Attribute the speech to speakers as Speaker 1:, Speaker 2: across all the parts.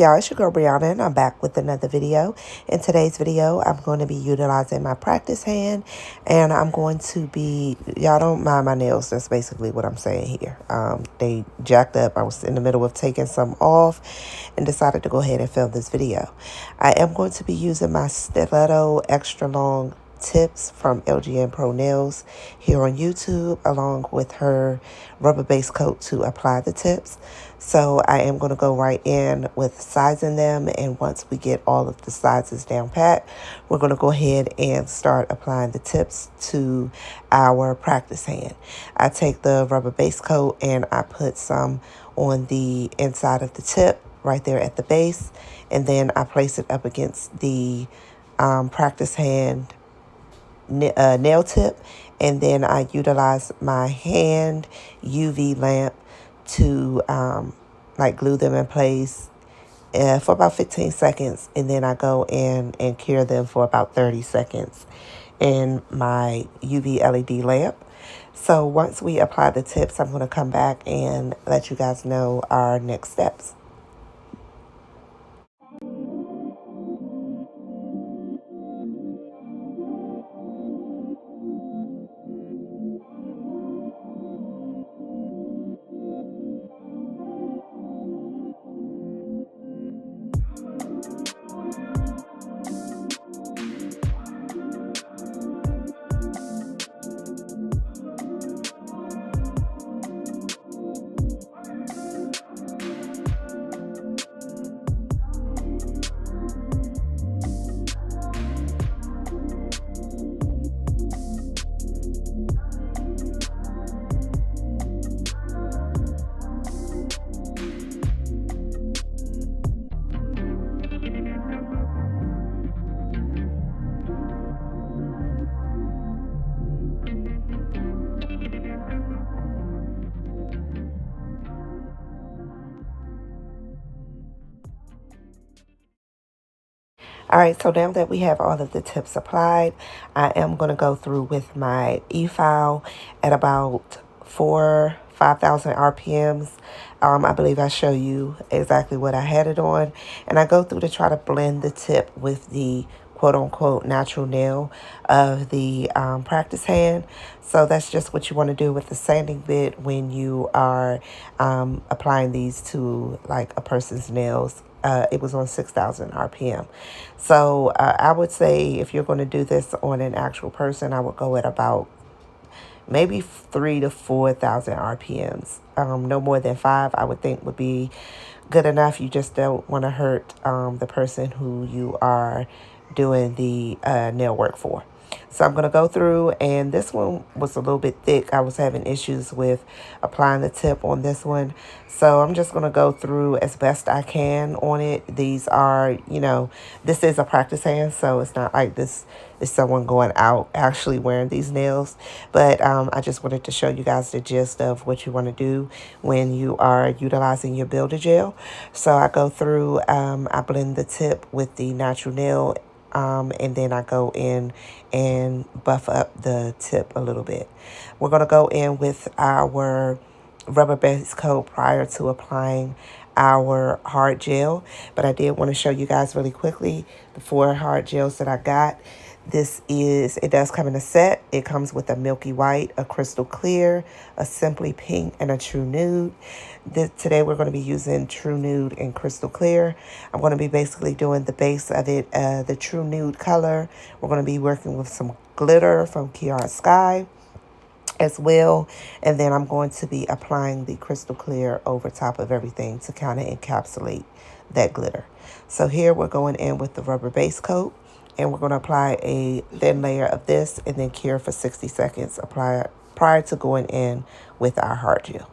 Speaker 1: y'all? It's your girl Brianna, and I'm back with another video. In today's video, I'm going to be utilizing my practice hand, and I'm going to be, y'all don't mind my nails, that's basically what I'm saying here. They jacked up. I was in the middle of taking some off and decided to go ahead and film this video. I am going to be using my stiletto extra long tips from LGN Pro Nails here on YouTube, along with her rubber base coat to apply the tips. So I am going to go right in with sizing them, and once we get all of the sizes down pat, we're going to go ahead and start applying the tips to our practice hand. I take the rubber base coat and I put some on the inside of the tip right there at the base, and then I place it up against the practice hand nail tip, and then I utilize my hand UV lamp to like glue them in place for about 15 seconds, and then I go in and cure them for about 30 seconds in my UV LED lamp. So once we apply the tips, I'm going to come back and let you guys know our next steps. All right, so now that we have all of the tips applied, I am going to go through with my e-file at about 5,000 RPMs. I believe I show you exactly what I had it on. And I go through to try to blend the tip with the quote-unquote natural nail of the practice hand. So that's just what you want to do with the sanding bit when you are applying these to like a person's nails. It was on 6,000 RPM. So I would say if you're going to do this on an actual person, I would go at about maybe 3,000 to 4,000 RPMs. No more than 5, I would think, would be good enough. You just don't want to hurt the person who you are doing the nail work for. So I'm going to go through, and this one was a little bit thick. I was having issues with applying the tip on this one. So I'm just going to go through as best I can on it. These are, you know, this is a practice hand, so it's not like this is someone going out actually wearing these nails. But I just wanted to show you guys the gist of what you want to do when you are utilizing your builder gel. So I go through, I blend the tip with the natural nail, and then I go in and buff up the tip a little bit. We're going to go in with our rubber base coat prior to applying our hard gel. But I did want to show you guys really quickly the 4 hard gels that I got. It does come in a set. It comes with a milky white, a crystal clear, a simply pink, and a true nude. Today we're going to be using true nude and crystal clear. I'm going to be basically doing the base of it, the true nude color. We're going to be working with some glitter from Kiara Sky as well, and then I'm going to be applying the crystal clear over top of everything to kind of encapsulate that glitter. So here we're going in with the rubber base coat, and we're going to apply a thin layer of this and then cure for 60 seconds prior to going in with our hard gel.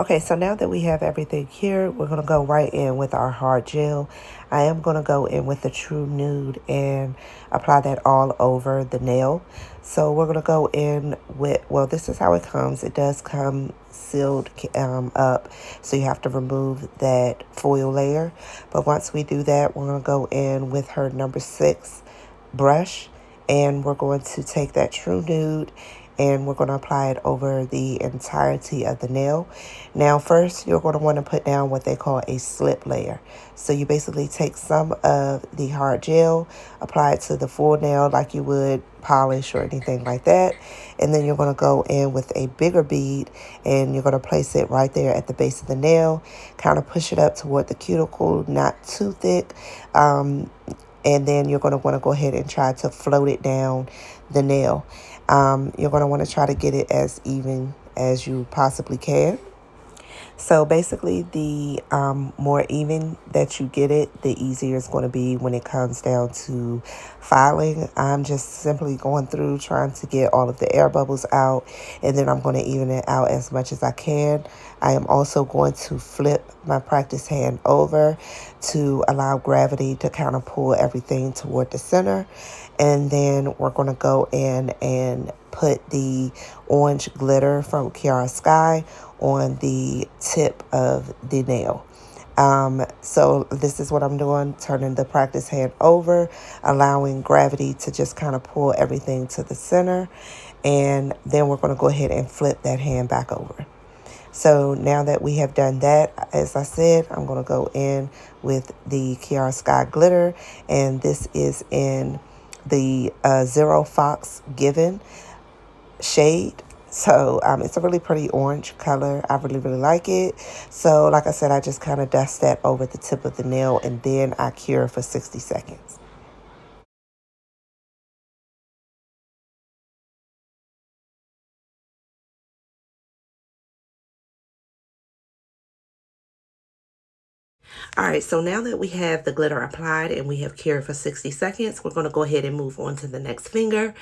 Speaker 1: Okay, so now that we have everything here, we're going to go right in with our hard gel. I am going to go in with the True Nude and apply that all over the nail. So we're going to go in with, well, this is how it comes. It does come sealed up, so you have to remove that foil layer. But once we do that, we're going to go in with her number 6 brush, and we're going to take that True Nude and we're going to apply it over the entirety of the nail. Now first, you're going to want to put down what they call a slip layer. So you basically take some of the hard gel, apply it to the full nail like you would polish or anything like that, and then you're going to go in with a bigger bead and you're going to place it right there at the base of the nail, kind of push it up toward the cuticle, not too thick, and then you're going to want to go ahead and try to float it down the nail. You're going to want to try to get it as even as you possibly can. So basically, the more even that you get it, the easier it's going to be when it comes down to filing. I'm just simply going through trying to get all of the air bubbles out, and then I'm going to even it out as much as I can. I am also going to flip my practice hand over to allow gravity to kind of pull everything toward the center. And then we're going to go in and put the orange glitter from Kiara Sky on the tip of the nail. So this is what I'm doing, turning the practice hand over, allowing gravity to just kind of pull everything to the center. And then we're going to go ahead and flip that hand back over. So now that we have done that, as I said, I'm going to go in with the Kiara Sky glitter, and this is in the Zero Fox Given shade. So it's a really pretty orange color. I really, really like it. So like I said, I just kind of dust that over the tip of the nail, and then I cure for 60 seconds. All right, so now that we have the glitter applied and we have cured for 60 seconds, we're going to go ahead and move on to the next finger.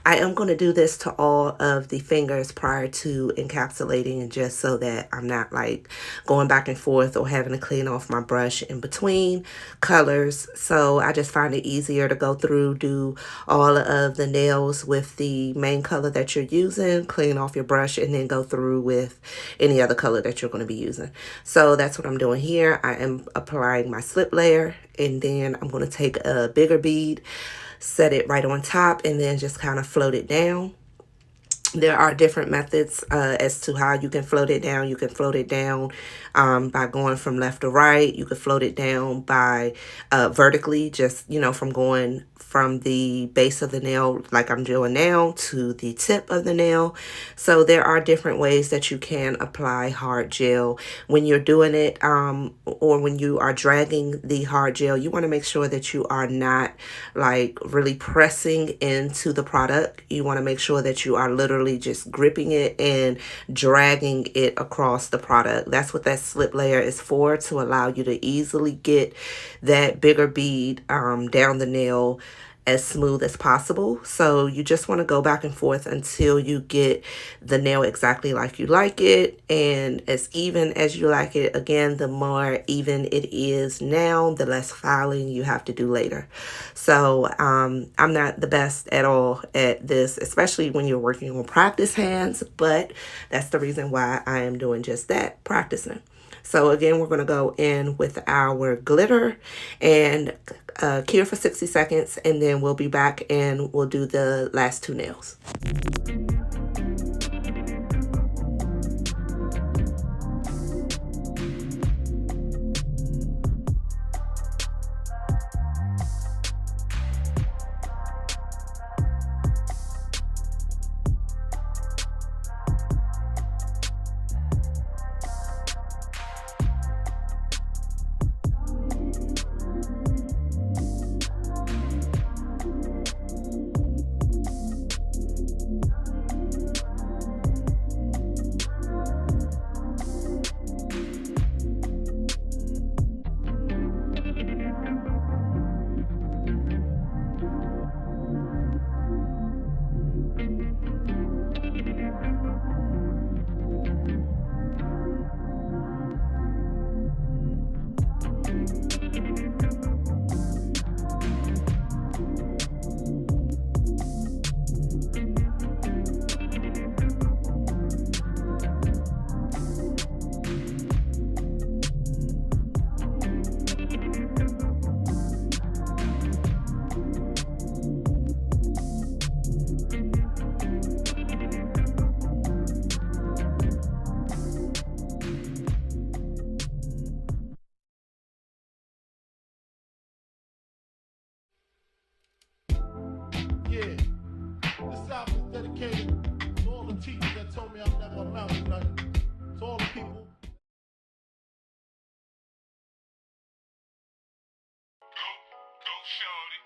Speaker 1: I am going to do this to all of the fingers prior to encapsulating, just so that I'm not like going back and forth or having to clean off my brush in between colors. So I just find it easier to go through, do all of the nails with the main color that you're using, clean off your brush, and then go through with any other color that you're going to be using. So that's what I'm doing here. I am applying my slip layer, and then I'm going to take a bigger bead, set it right on top, and then just kind of float it down. There are different methods as to how you can float it down. You can float it down by going from left to right. You can float it down by vertically, just, from going from the base of the nail like I'm doing now to the tip of the nail. So there are different ways that you can apply hard gel. When you're doing it or when you are dragging the hard gel, you want to make sure that you are not like really pressing into the product. You want to make sure that you are literally just gripping it and dragging it across the product. That's what that slip layer is for, to allow you to easily get that bigger bead down the nail as smooth as possible. So you just want to go back and forth until you get the nail exactly like you like it and as even as you like it. Again, the more even it is now, the less filing you have to do later. So I'm not the best at all at this, especially when you're working on practice hands, but that's the reason why I am doing just that, practicing. So again, we're going to go in with our glitter and cure for 60 seconds, and then we'll be back and we'll do the last 2 nails.
Speaker 2: people. Go, shorty.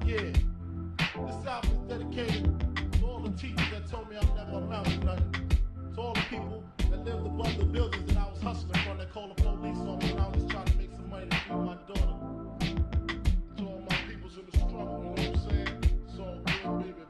Speaker 2: Yeah, this album is dedicated to all the teachers that told me I never amount to nothing. To all the people that lived above the buildings that I was hustling from, that called the police on me when I was just trying to make some money to feed my daughter. To all my peoples in the struggle, you know what I'm saying? It's all good, baby.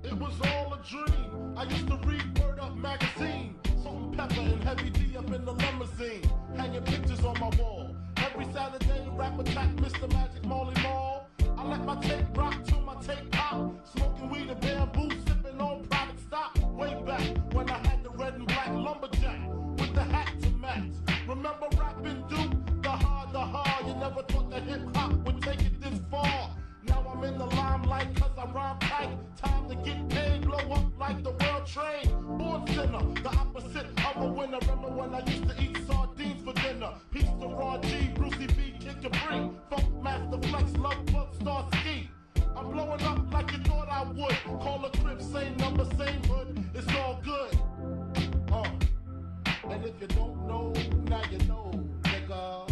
Speaker 2: It was all a dream. I used to read Word Up magazine, Salt and Pepper and Heavy D up in the limousine, hanging pictures on my wall. Every Saturday, rap attack, Mr. Magic Molly Mall. I let my tape rock till my tape pop, smoking weed and bamboo, sipping on private stock. Way back when I had the red and black lumberjack with the hat to match. Remember rapping Duke? The hard. You never thought that hip hop would take it this far. Now I'm in the limelight cause I rhyme tight. Time to get paid, blow up like the world trade. Born sinner, the opposite of a winner. Remember when I used to eat sardines for dinner? Peace to Raw G, Brucey B, Kid Capri, Funk Master Flex, Love Bug, Star Ski. I'm blowing up like you thought I would. Call a crib, same number, same hood. It's all good. And if you don't know, now you know, nigga.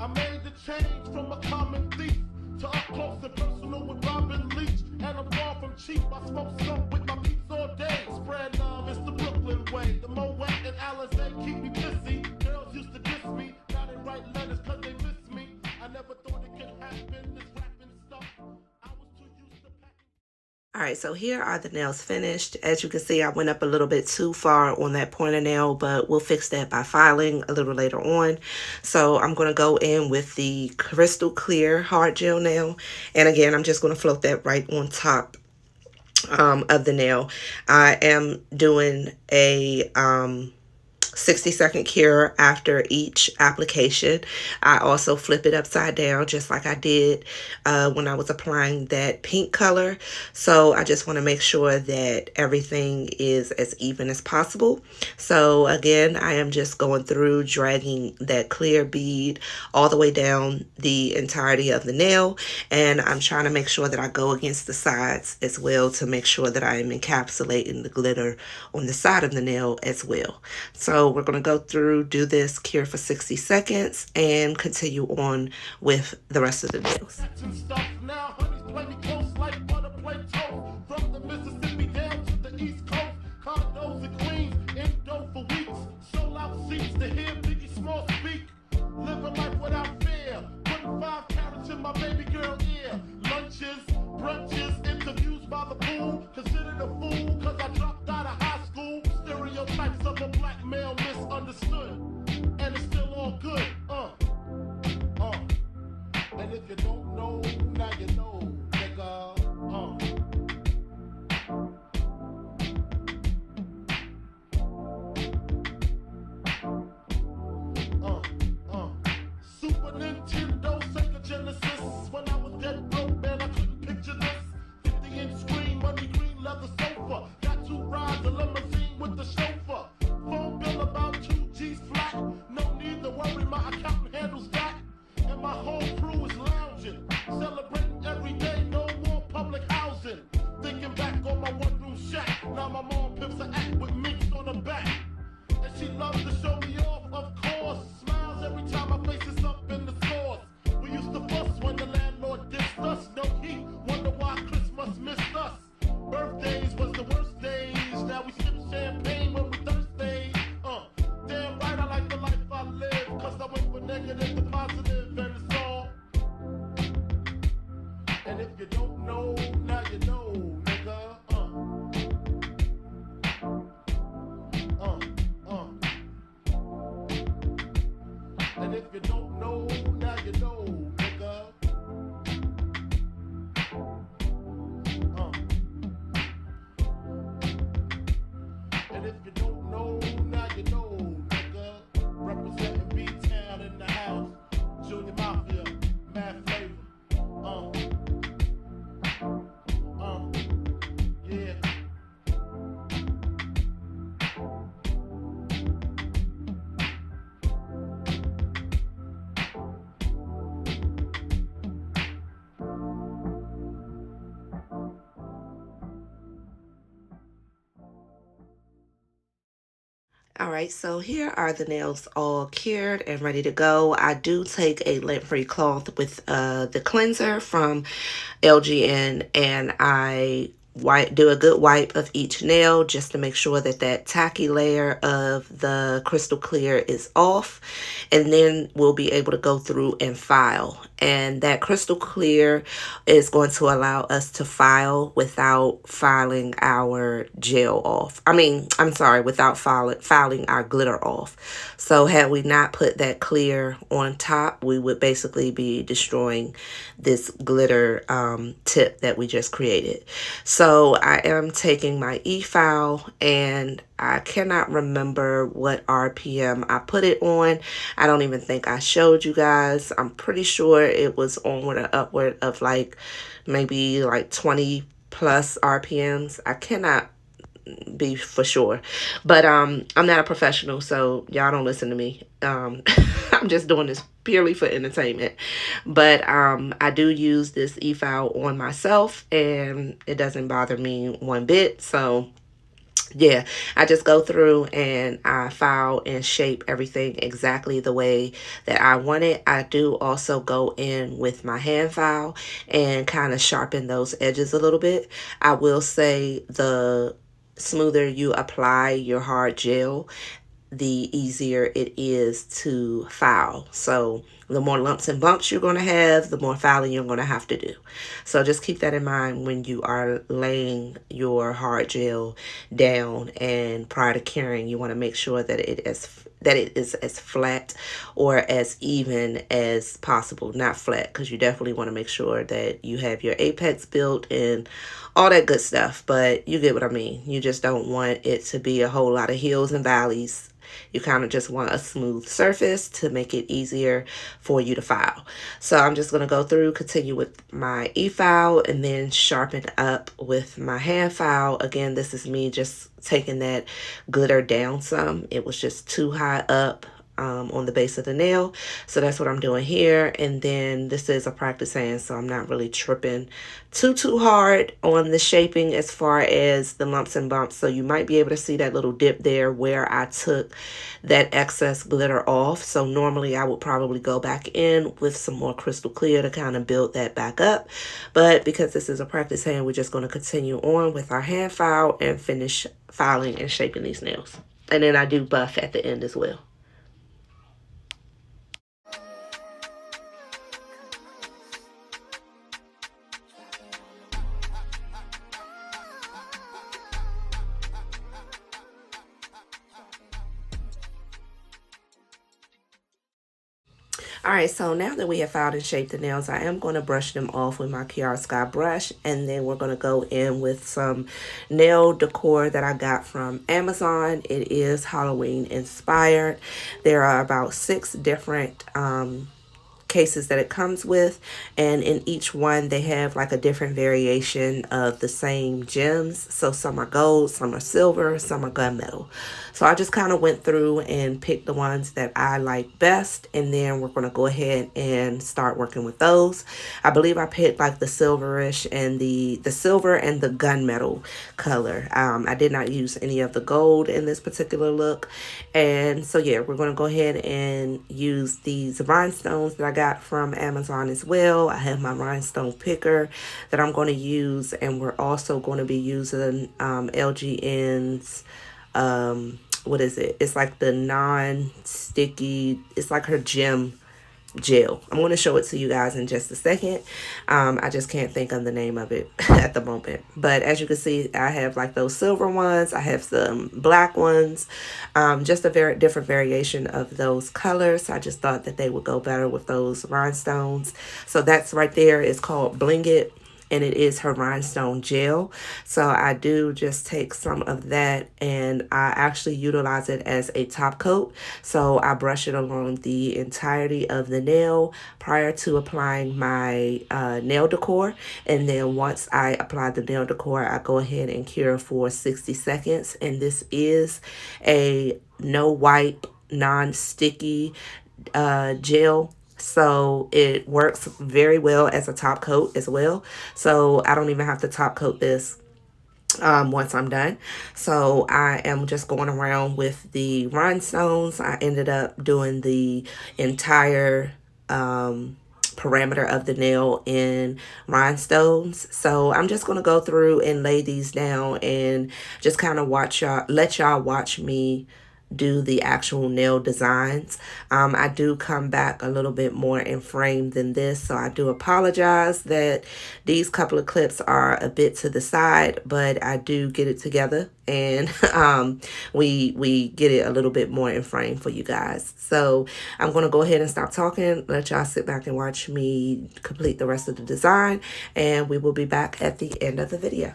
Speaker 2: I made the change from a common thief to up close and personal with Robin Leach. And I'm far from cheap. I smoke skunk with my peeps all day. Spread love, it's the Brooklyn way. The Moet and Alizé keep me pissy. Girls used to diss me. Now they write letters cause they miss me. I never thought it could happen, this rapping stuff. I was too used to packing.
Speaker 1: All right, so here are the nails finished. As you can see, I went up a little bit too far on that pointer nail, but we'll fix that by filing a little later on. So I'm going to go in with the crystal clear hard gel nail. And again, I'm just going to float that right on top of the nail. I am doing a 60-second cure after each application. I also flip it upside down just like I did when I was applying that pink color. So I just want to make sure that everything is as even as possible. So again, I am just going through dragging that clear bead all the way down the entirety of the nail, and I'm trying to make sure that I go against the sides as well to make sure that I am encapsulating the glitter on the side of the nail as well. So we're going to go through, do this cure for 60 seconds, and continue on with the rest of the nails.
Speaker 2: Now honeys play me close like butter play toast. From the Mississippi down to the East Coast. Condos and Queens, Indo for weeks. Sold out seats to hear Biggie Small speak. Living life without fear. Putting 5 carats in my baby girl ear. Lunches, brunches, interviews by the pool. Considered a fool cause I dropped out of high school. Stereotypes of a black male misunderstood. And it's still all good. And if you don't know, now you know, nigga. Super Nintendo, Sega Genesis. When I was dead broke, man, I couldn't picture this. 50-inch screen, money green leather sofa. Got 2 rides, a limousine with the chauffeur. Phone bill about 2 G's flat. No need to worry, my accountant handles that. And my whole crew is lounging, celebrating every day, no more public housing. Thinking back on my one-room shack, now my mom pimps an act with minks on her back. And she loves to show me off, of course. Smiles every time my face is up in the stores. We used to fuss when the landlord dissed us. No heat, wonder why Christmas missed us. Birthdays was the worst days, now we sip champagne when we thirsty. Damn right I like the life I live, cause I went from negative to positive, and it's all. And if you don't know, now you know, nigga. And if you don't know, now you know, nigga. And if you don't know, now you know, nigga. Representing B-Town in the house. Junior Mafia.
Speaker 1: right, so here are the nails all cured and ready to go. I do take a lint-free cloth with the cleanser from LGN, and I do a good wipe of each nail just to make sure that that tacky layer of the crystal clear is off, and then we'll be able to go through and file. And that crystal clear is going to allow us to file without filing our gel off. I'm sorry, without filing our glitter off. So had we not put that clear on top, we would basically be destroying this glitter tip that we just created. So I am taking my e-file, and I cannot remember what RPM I put it on. I don't even think I showed you guys. I'm pretty sure it was onward or upward of like maybe like 20 plus RPMs. I cannot be for sure, but I'm not a professional, so y'all don't listen to me. I'm just doing this purely for entertainment, but I do use this e-file on myself, and it doesn't bother me one bit. So yeah, I just go through and I file and shape everything exactly the way that I want it. I do also go in with my hand file and kind of sharpen those edges a little bit. I will say the smoother you apply your hard gel, the easier it is to file. So the more lumps and bumps you're going to have, the more filing you're going to have to do. So just keep that in mind when you are laying your hard gel down, and prior to curing, you want to make sure that it is as flat or as even as possible. Not flat, because you definitely want to make sure that you have your apex built and all that good stuff, but you get what I mean. You just don't want it to be a whole lot of hills and valleys. You kind of just want a smooth surface to make it easier for you to file. So I'm just going to go through, continue with my e-file, and then sharpen up with my hand file. Again, this is me just taking that glitter down some. It was just too high up on the base of the nail. So that's what I'm doing here. And then this is a practice hand, so I'm not really tripping too hard on the shaping as far as the lumps and bumps. So you might be able to see that little dip there where I took that excess glitter off. So normally I would probably go back in with some more crystal clear to kind of build that back up. But because this is a practice hand, we're just going to continue on with our hand file and finish filing and shaping these nails. And then I do buff at the end as well. All right, so now that we have filed and shaped the nails, I am going to brush them off with my Kiara Sky brush, and then we're going to go in with some nail decor that I got from Amazon. It is Halloween inspired. There are about 6 different cases that it comes with, and in each one they have like a different variation of the same gems. So some are gold, some are silver, some are gunmetal. So I just kind of went through and picked the ones that I like best, and then we're going to go ahead and start working with those. I believe I picked like the silverish and the silver and the gunmetal color. I did not use any of the gold in this particular look. And so yeah, we're going to go ahead and use these rhinestones that I got from Amazon as well. I have my rhinestone picker that I'm going to use, and we're also going to be using LGN's what is it? It's like the non-sticky, it's like her gem gel. I'm going to show it to you guys in just a second. I just can't think of the name of it at the moment. But as you can see, I have like those silver ones. I have some black ones. Just a very different variation of those colors. I just thought that they would go better with those rhinestones. So that's right there. It's called BLINGED, and it is her rhinestone gel. So I do just take some of that, and I actually utilize it as a top coat. So I brush it along the entirety of the nail prior to applying my nail decor. And then once I apply the nail decor, I go ahead and cure for 60 seconds. And this is a no wipe, non-sticky gel. So it works very well as a top coat as well. So I don't even have to top coat this. once I'm done. So I am just going around with the rhinestones. I ended up doing the entire parameter of the nail in rhinestones. So I'm just going to go through and lay these down and just kind of let y'all watch me do the actual nail designs. I do come back a little bit more in frame than this, so I do apologize that these couple of clips are a bit to the side, but I do get it together, and we get it a little bit more in frame for you guys. So I'm going to go ahead and stop talking, let y'all sit back and watch me complete the rest of the design, and we will be back at the end of the video.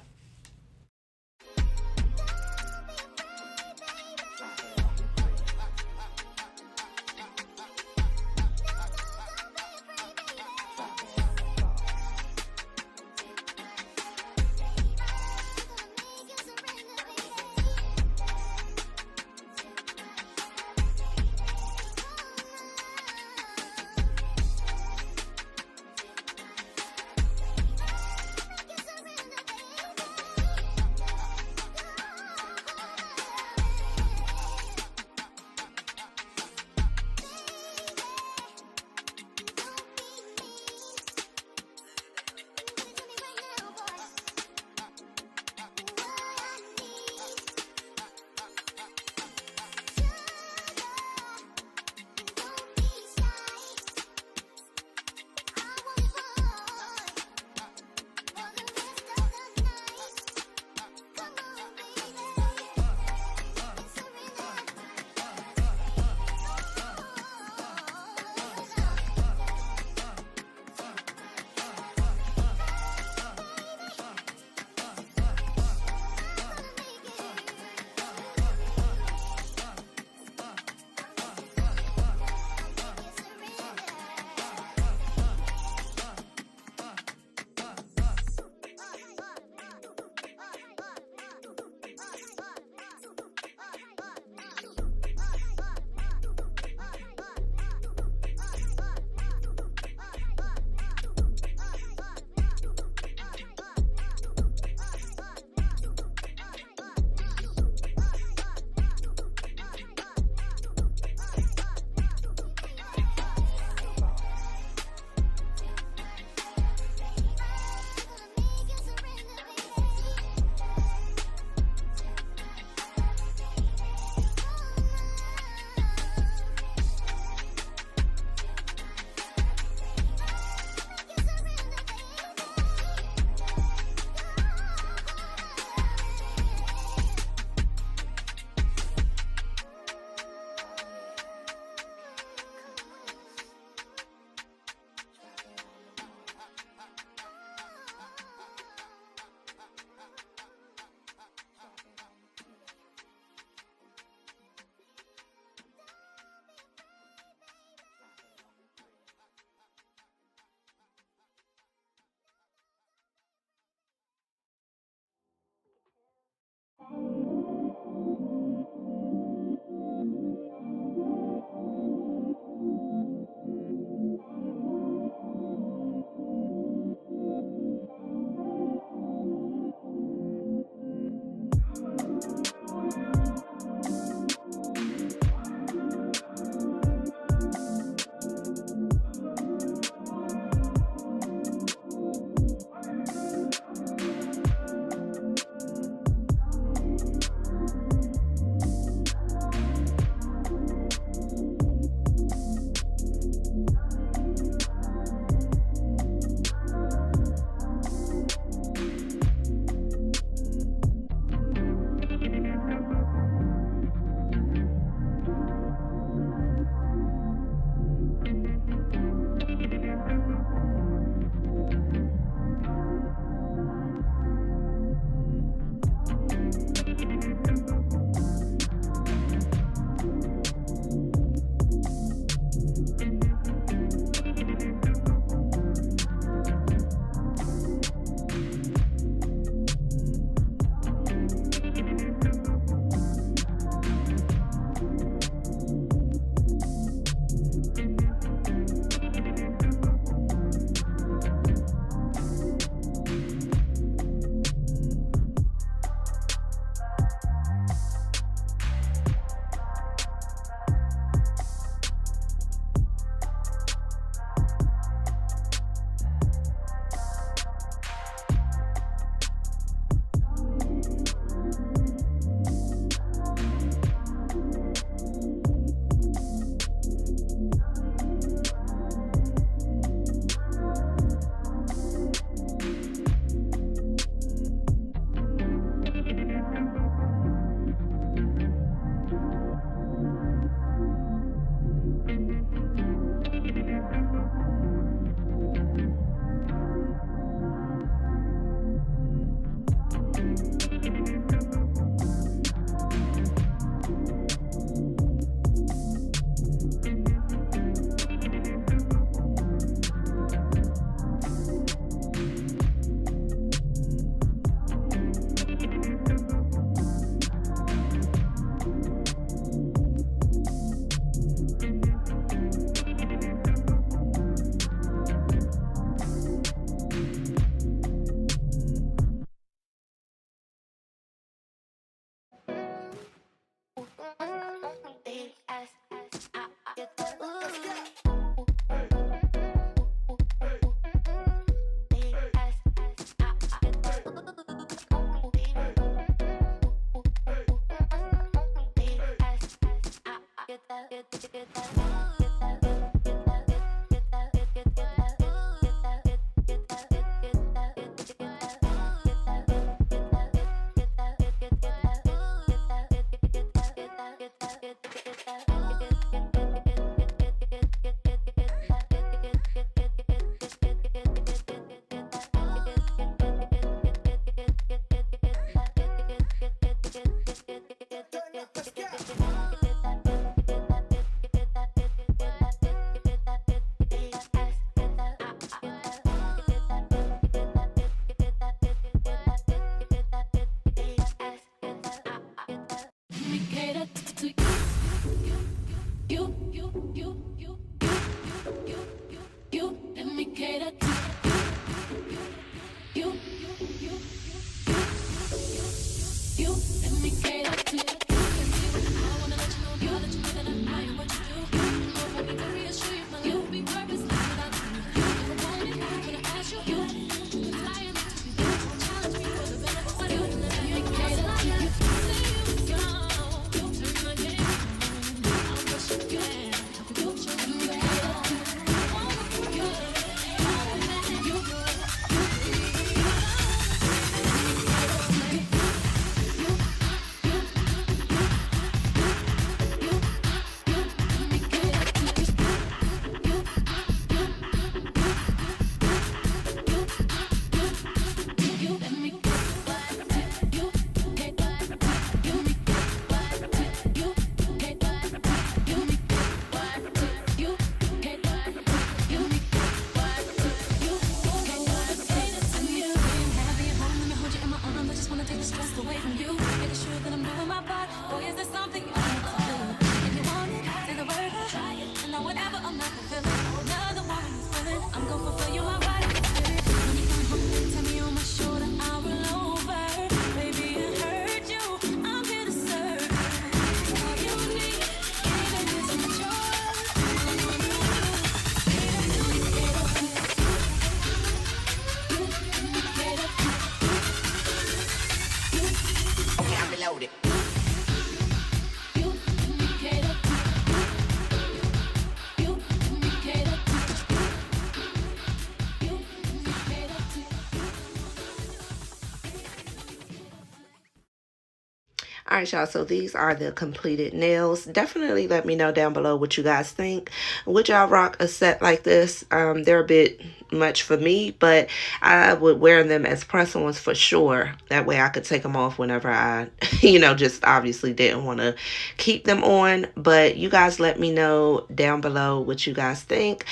Speaker 1: All right, y'all. So these are the completed nails. Definitely let me know down below what you guys think. Would y'all rock a set like this? They're a bit much for me, but I would wear them as press-ons for sure. That way I could take them off whenever I, just obviously didn't want to keep them on. But you guys let me know down below what you guys think.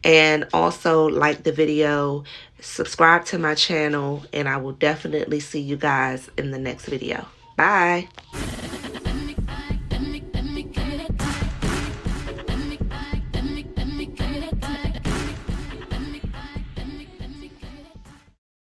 Speaker 1: And also like the video, subscribe to my channel, and I will definitely see you guys in the next video. Bye.